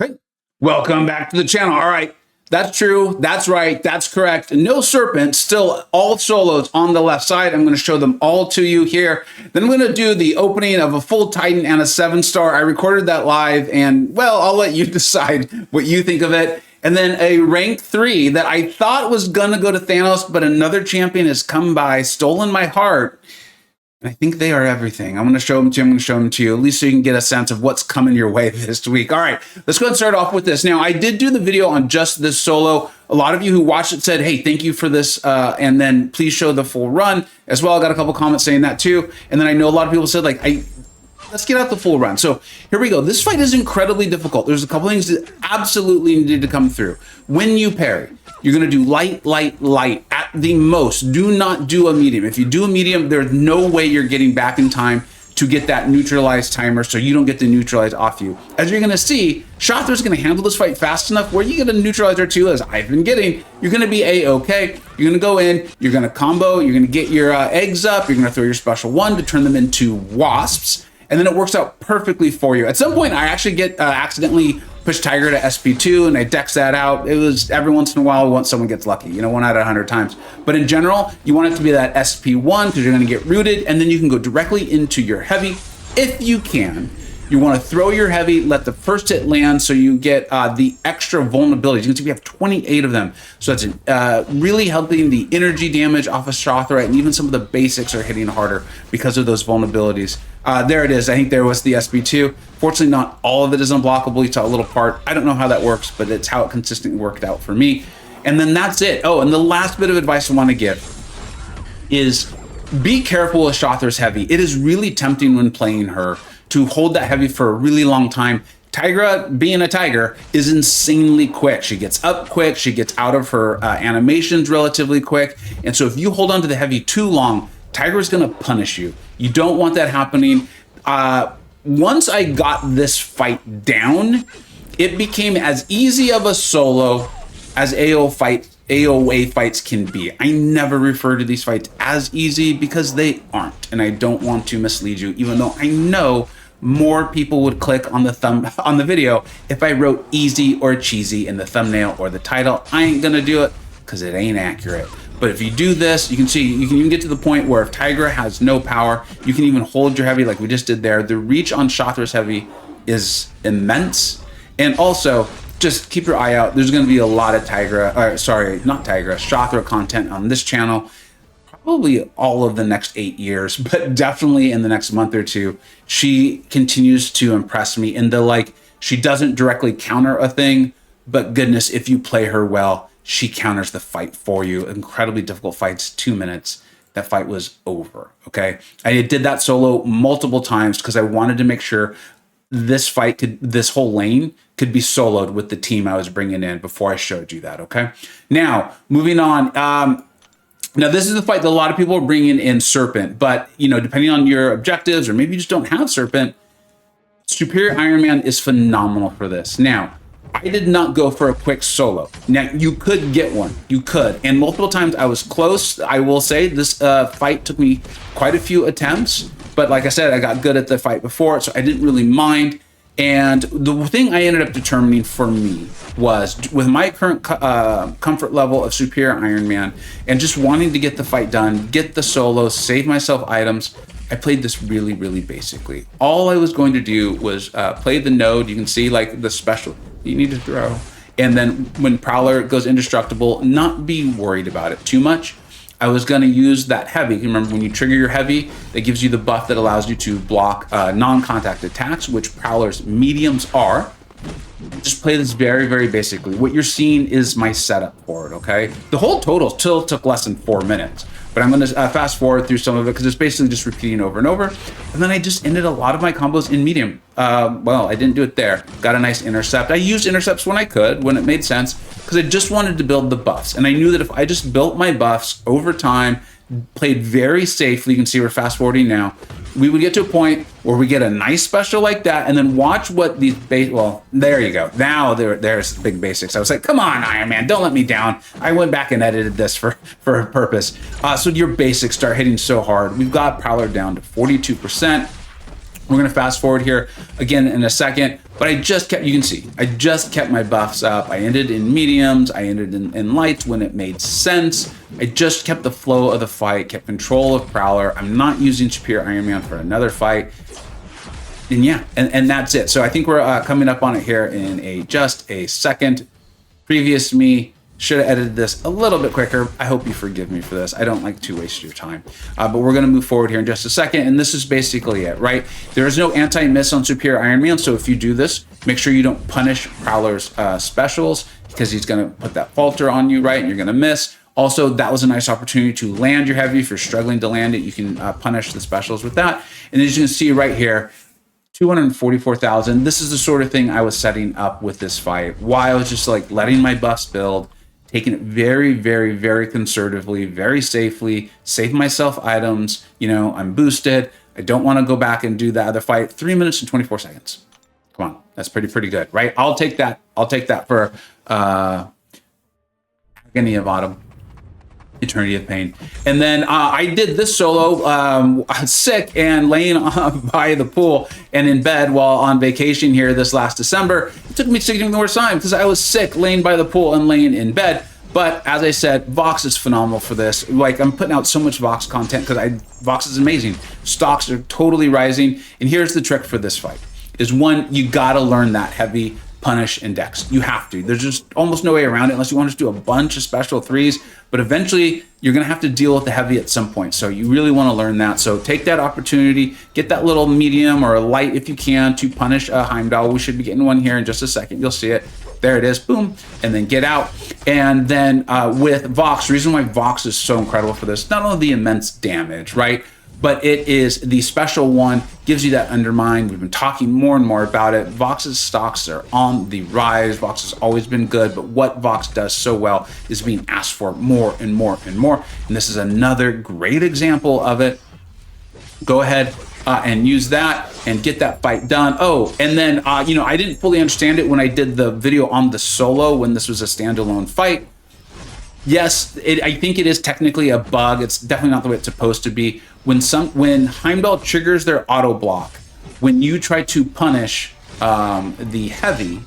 Hey, welcome back to the channel. All right, that's true. That's right. That's correct. No Serpent, still all solos on the left side. I'm going to show them all to you here. Then I'm going to do the opening of a full Titan and a 7-star. I recorded that live, and well, I'll let you decide what you think of it. And then a rank 3 that I thought was going to go to Thanos, but another champion has come by, stolen my heart. I think they are everything. I'm going to show them to you. I'm going to show them to you, at least so you can get a sense of what's coming your way this week. All right, let's go ahead and start off with this. Now, I did do the video on just this solo. A lot of you who watched it said, hey, thank you for this, and then please show the full run as well. I got a couple comments saying that too. And then I know a lot of people said, like, let's get out the full run. So here we go. This fight is incredibly difficult. There's a couple things that absolutely needed to come through. When you parry, you're going to do light, light, light at the most. Do not do a medium. If you do a medium, there's no way you're getting back in time to get that neutralized timer, so you don't get the neutralize off you. As you're going to see, Shathra's going to handle this fight fast enough where you get a neutralizer too, as I've been getting. You're going to be A-okay. You're going to go in, you're going to combo, you're going to get your eggs up, you're going to throw your special one to turn them into wasps, and then it works out perfectly for you. At some point, I actually get accidentally push Tigra to SP2 and I dex that out. It was every once in a while once someone gets lucky, 1 out of 100 times. But in general, you want it to be that SP1 because you're going to get rooted, and then you can go directly into your heavy if you can. You want to throw your heavy, let the first hit land so you get the extra vulnerabilities. You can see we have 28 of them. So that's really helping the energy damage off of Shathra, and even some of the basics are hitting harder because of those vulnerabilities. There it is. I think there was the SB2. Fortunately, not all of it is unblockable. You saw a little part. I don't know how that works, but it's how it consistently worked out for me. And then that's it. Oh, and the last bit of advice I want to give is be careful with Shathra's heavy. It is really tempting when playing her to hold that heavy for a really long time. Tigra, being a tiger, is insanely quick. She gets up quick. She gets out of her animations relatively quick. And so if you hold on to the heavy too long, Tigra's going to punish you. You don't want that happening. Once I got this fight down, it became as easy of a solo as AoA fights can be. I never refer to these fights as easy because they aren't, and I don't want to mislead you, even though I know more people would click on the video if I wrote easy or cheesy in the thumbnail or the title. I ain't gonna do it because it ain't accurate. But if you do this, you can see, you can even get to the point where if Tigra has no power, you can even hold your heavy like we just did there. The reach on Shathra's heavy is immense. And also, just keep your eye out. There's going to be a lot of Shathra content on this channel. Probably all of the next 8 years, but definitely in the next month or two. She continues to impress me in the, she doesn't directly counter a thing, but goodness, if you play her well, she counters the fight for you. Incredibly difficult fights, 2 minutes. That fight was over, okay? I did that solo multiple times because I wanted to make sure this whole lane could be soloed with the team I was bringing in before I showed you that, okay? Now, moving on. Now, this is the fight that a lot of people are bringing in Serpent, but, depending on your objectives, or maybe you just don't have Serpent, Superior Iron Man is phenomenal for this. Now, I did not go for a quick solo. Now, you could get one. You could. And multiple times I was close. I will say this fight took me quite a few attempts. But like I said, I got good at the fight before, so I didn't really mind. And the thing I ended up determining for me was, with my current comfort level of Superior Iron Man, and just wanting to get the fight done, get the solo, save myself items, I played this really, really basically. All I was going to do was play the node. You can see the special you need to throw. And then when Prowler goes indestructible, not be worried about it too much. I was going to use that heavy. You remember when you trigger your heavy, that gives you the buff that allows you to block non-contact attacks, which Prowler's mediums are. Just play this very, very basically. What you're seeing is my setup for it, okay? The whole total still took less than 4 minutes. But I'm going to fast forward through some of it because it's basically just repeating over and over. And then I just ended a lot of my combos in medium. Well, I didn't do it there. Got a nice intercept. I used intercepts when I could, when it made sense, because I just wanted to build the buffs. And I knew that if I just built my buffs over time, played very safely, you can see we're fast forwarding now, we would get to a point where we get a nice special like that, and then watch what these well, there you go. Now there's the big basics. I was like, come on, Iron Man, don't let me down. I went back and edited this for a purpose. So your basics start hitting so hard. We've got Prowler down to 42%. We're going to fast forward here again in a second, but I just kept, you can see, I just kept my buffs up. I ended in mediums, I ended in lights when it made sense. I just kept the flow of the fight, kept control of Prowler. I'm not using Superior Iron Man for another fight. And yeah, and that's it. So I think we're coming up on it here in just a second. Previous me should have edited this a little bit quicker. I hope you forgive me for this. I don't like to waste your time. But we're going to move forward here in just a second. And this is basically it, right? There is no anti-miss on Superior Iron Man. So if you do this, make sure you don't punish Prowler's specials, because he's going to put that falter on you, right? And you're going to miss. Also, that was a nice opportunity to land your heavy. If you're struggling to land it, you can punish the specials with that. And as you can see right here, 244,000. This is the sort of thing I was setting up with this fight. Why I was just like letting my buffs build, taking it very, very, very conservatively, very safely, save myself items. You know, I'm boosted. I don't want to go back and do that other fight. 3 minutes and 24 seconds. Come on, that's pretty good, right? I'll take that. I'll take that for Agony of Autumn, Eternity of Pain. And then I did this solo sick and laying by the pool and in bed while on vacation here this last December. It took me 60 more time because I was sick, laying by the pool and laying in bed. But as I said, Vox is phenomenal for this. Like, I'm putting out so much Vox content because Vox is amazing. Stocks are totally rising. And here's the trick for this fight is, one, you got to learn that heavy punish index. You have to. There's just almost no way around it unless you want to do a bunch of special threes. But eventually, you're going to have to deal with the heavy at some point. So you really want to learn that. So take that opportunity, get that little medium or a light if you can to punish a Heimdall. We should be getting one here in just a second. You'll see it. There it is. Boom. And then get out. And then with Vox, the reason why Vox is so incredible for this, not only the immense damage, right? But it is the special one, gives you that undermine. We've been talking more and more about it. Vox's stocks are on the rise. Vox has always been good, but what Vox does so well is being asked for more and more and more. And this is another great example of it. Go ahead and use that and get that fight done. Oh, and then, you know, I didn't fully understand it when I did the video on the solo when this was a standalone fight. Yes, I think it is technically a bug. It's definitely not the way it's supposed to be. When Heimdall triggers their auto block, when you try to punish the heavy,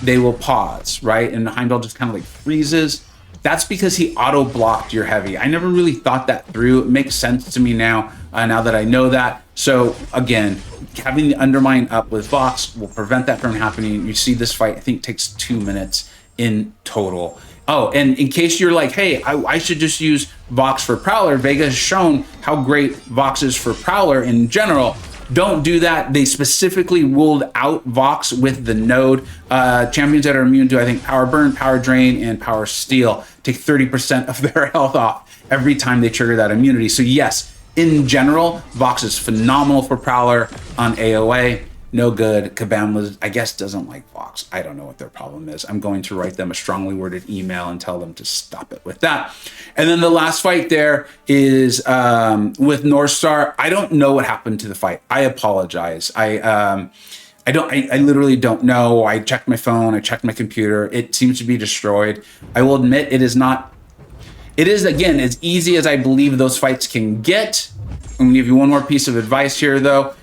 they will pause, right? And Heimdall just kind of like freezes. That's because he auto blocked your heavy. I never really thought that through. It makes sense to me now, now that I know that. So again, having the undermine up with Vox will prevent that from happening. You see this fight, I think, takes 2 minutes in total. Oh, and in case you're like, hey, I should just use Vox for Prowler, Vega has shown how great Vox is for Prowler in general. Don't do that. They specifically ruled out Vox with the node. Champions that are immune to, I think, Power Burn, Power Drain, and Power Steal take 30% of their health off every time they trigger that immunity. So yes, in general, Vox is phenomenal for Prowler on AoA. No good. Kabam was, I guess, doesn't like Vox. I don't know what their problem is. I'm going to write them a strongly worded email and tell them to stop it with that. And then the last fight there is with Northstar. I don't know what happened to the fight. I apologize. I literally don't know. I checked my phone. I checked my computer. It seems to be destroyed. I will admit it is not. It is, again, as easy as I believe those fights can get. I'm going to give you one more piece of advice here, though.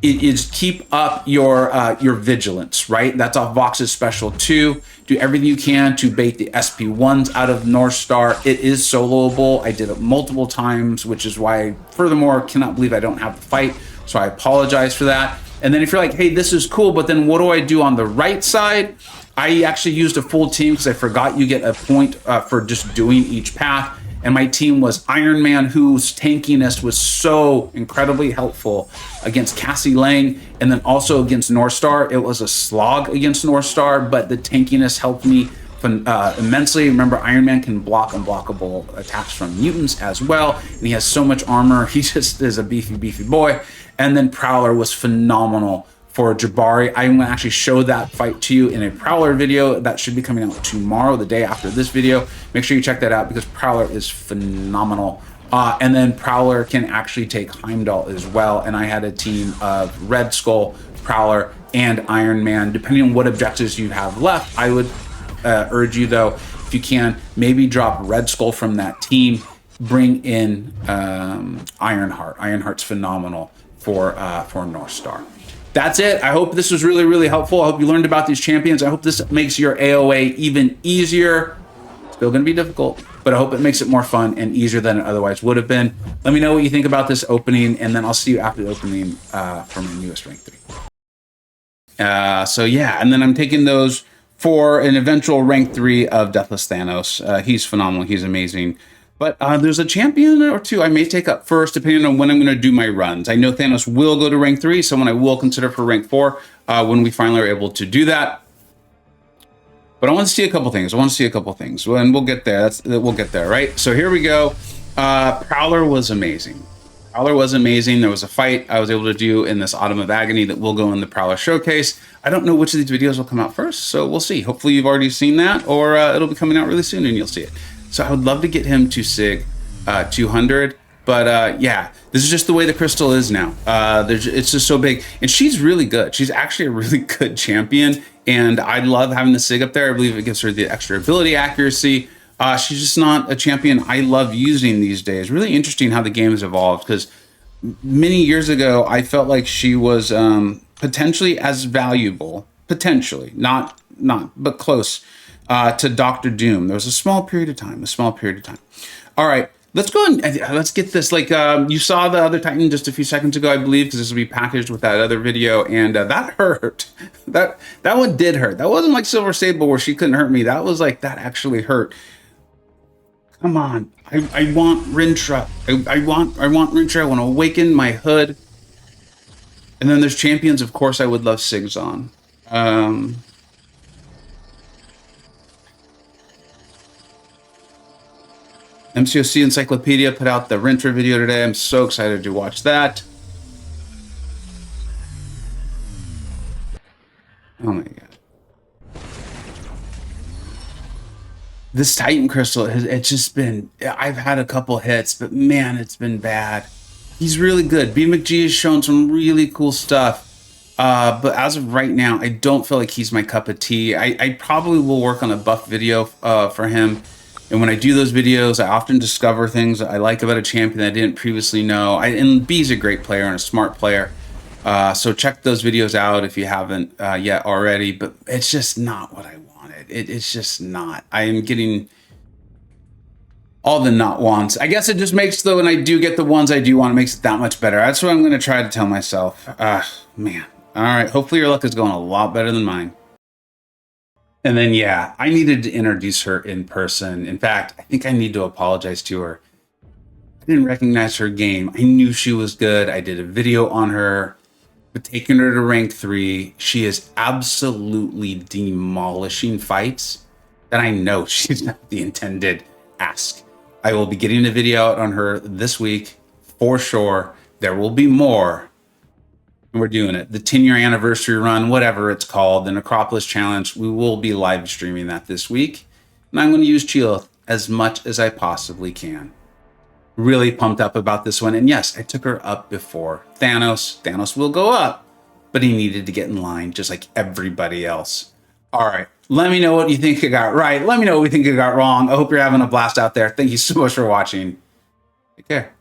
It is keep up your vigilance, right? That's off Vox's special too. Do everything you can to bait the SP1s out of Northstar. It is soloable. I did it multiple times, which is why I, furthermore, cannot believe I don't have the fight. So I apologize for that. And then if you're like, hey, this is cool, but then what do I do on the right side? I actually used a full team because I forgot you get a point for just doing each path. And my team was Iron Man, whose tankiness was so incredibly helpful against Cassie Lang, and then also against Northstar. It was a slog against Northstar, but the tankiness helped me immensely. Remember, Iron Man can block unblockable attacks from mutants as well, and he has so much armor. He just is a beefy boy. And then Prowler was phenomenal for Jabari. I'm going to actually show that fight to you in a Prowler video that should be coming out tomorrow, the day after this video. Make sure you check that out because Prowler is phenomenal. And then Prowler can actually take Heimdall as well. And I had a team of Red Skull, Prowler, and Iron Man. Depending on what objectives you have left, I would urge you, though, if you can, maybe drop Red Skull from that team. Bring in Ironheart. Ironheart's phenomenal Northstar. That's it. I hope this was really, really helpful. I hope you learned about these champions. I hope this makes your AoA even easier. Still going to be difficult, but I hope it makes it more fun and easier than it otherwise would have been. Let me know what you think about this opening, and then I'll see you after the opening for my newest rank 3. So yeah, and then I'm taking those for an eventual rank 3 of Deathless Thanos. He's phenomenal. He's amazing. But there's a champion or two I may take up first, depending on when I'm going to do my runs. I know Thanos will go to rank 3, someone I will consider for rank 4 when we finally are able to do that. But I want to see a couple things. And we'll get there. We'll get there, right? So here we go. Prowler was amazing. There was a fight I was able to do in this Autumn of Agony that will go in the Prowler showcase. I don't know which of these videos will come out first, so we'll see. Hopefully you've already seen that, or it'll be coming out really soon and you'll see it. So I would love to get him to Sig 200, but yeah, this is just the way the crystal is now. It's just so big, and she's really good. She's actually a really good champion, and I love having the Sig up there. I believe it gives her the extra ability accuracy. She's just not a champion I love using these days. Really interesting how the game has evolved, because many years ago, I felt like she was potentially as valuable, not, but close, to Doctor Doom. There was a small period of time, All right, let's go and let's get this. Like you saw the other Titan just a few seconds ago, I believe, because this will be packaged with that other video, and that hurt. That one did hurt. That wasn't like Silver Sable where she couldn't hurt me. That was like, that actually hurt. Come on, I want Rintra. I want Rintra. I want to awaken my hood. And then there's champions, of course, I would love Sigs on. MCoC Encyclopedia put out the Rintra video today. I'm so excited to watch that. Oh my god. This Titan Crystal, it's just been, I've had a couple hits, but man, it's been bad. He's really good. B McG has shown some really cool stuff. But as of right now, I don't feel like he's my cup of tea. I probably will work on a buff video for him. And when I do those videos, I often discover things I like about a champion that I didn't previously know. And B's a great player and a smart player. So check those videos out if you haven't yet already. But it's just not what I wanted. It's just not. I am getting all the not wants. I guess it just makes, though, when I do get the ones I do want, it makes it that much better. That's what I'm going to try to tell myself. Man. All right. Hopefully your luck is going a lot better than mine. And then, yeah, I needed to introduce her in person. In fact, I think I need to apologize to her. I didn't recognize her game. I knew she was good. I did a video on her, but taking her to rank 3, she is absolutely demolishing fights that I know she's not the intended ask. I will be getting a video out on her this week for sure. There will be more. And we're doing it. The 10-year anniversary run, whatever it's called, the Necropolis Challenge, we will be live streaming that this week. And I'm going to use Chilo as much as I possibly can. Really pumped up about this one. And yes, I took her up before Thanos. Thanos will go up, but he needed to get in line just like everybody else. All right. Let me know what you think I got right. Let me know what you think I got wrong. I hope you're having a blast out there. Thank you so much for watching. Take care.